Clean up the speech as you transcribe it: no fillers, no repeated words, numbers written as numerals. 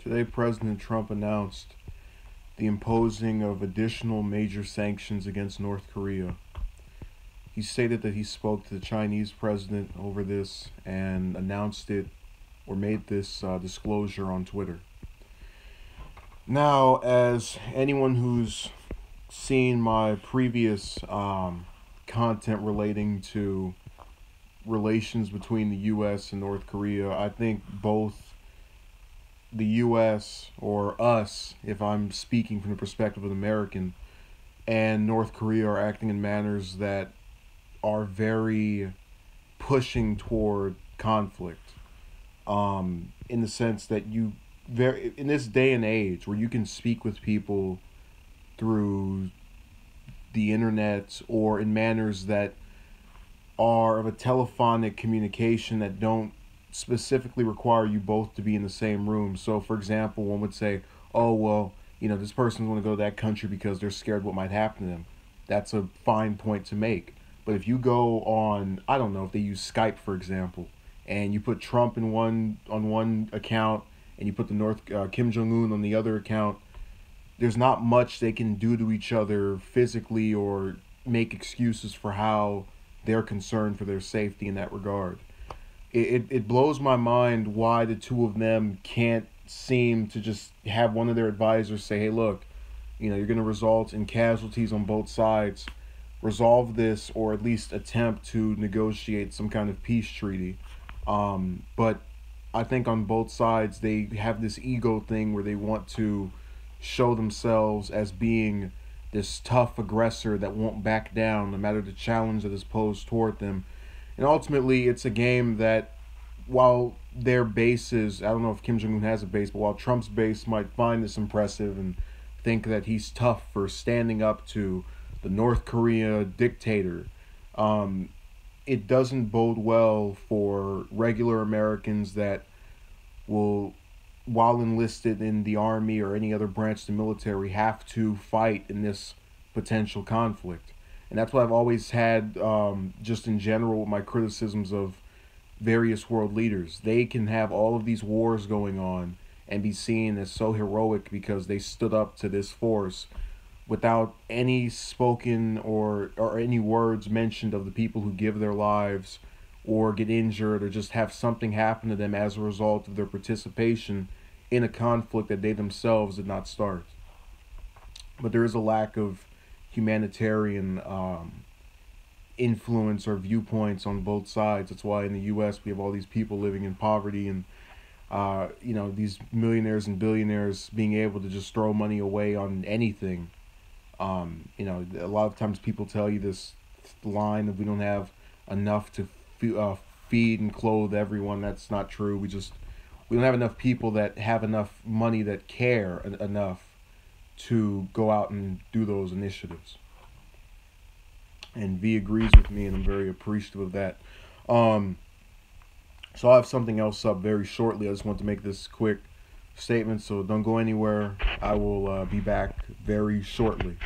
Today, President Trump announced the imposing of additional major sanctions against North Korea. He stated that he spoke to the Chinese president over this and announced it or made this disclosure on Twitter. Now, as anyone who's seen my previous content relating to relations between the U.S. and North Korea, I think both the U.S. or us, if I'm speaking from the perspective of an American, and North Korea are acting in manners that are very pushing toward conflict. In the sense that in this day and age where you can speak with people through the internet or in manners that are of a telephonic communication that don't specifically require you both to be in the same room. So, for example, one would say, oh, well, this person's going to go to that country because they're scared what might happen to them. That's a fine point to make. But if you go on, I don't know, if they use Skype, for example, and you put Trump on one account and you put the Kim Jong-un on the other account, there's not much they can do to each other physically or make excuses for how they're concerned for their safety in that regard. It blows my mind why the two of them can't seem to just have one of their advisors say, hey, look, you're going to result in casualties on both sides. Resolve this, or at least attempt to negotiate some kind of peace treaty. But I think on both sides they have this ego thing where they want to show themselves as being this tough aggressor that won't back down no matter the challenge that is posed toward them. And ultimately, it's a game that, while their bases, I don't know if Kim Jong-un has a base, but while Trump's base might find this impressive and think that he's tough for standing up to the North Korea dictator, it doesn't bode well for regular Americans that will, while enlisted in the army or any other branch of the military, have to fight in this potential conflict. And that's what I've always had, just in general, with my criticisms of various world leaders. They can have all of these wars going on and be seen as so heroic because they stood up to this force without any spoken or any words mentioned of the people who give their lives or get injured or just have something happen to them as a result of their participation in a conflict that they themselves did not start. But there is a lack of humanitarian influence or viewpoints on both sides. That's why in the U.S. we have all these people living in poverty and these millionaires and billionaires being able to just throw money away on anything. A lot of times people tell you this line that we don't have enough to feed and clothe everyone. That's not true. We don't have enough people that have enough money that care enough to go out and do those initiatives. And V agrees with me, and I'm very appreciative of that. So I have something else up very shortly. I just want to make this quick statement, so don't go anywhere. I will be back very shortly.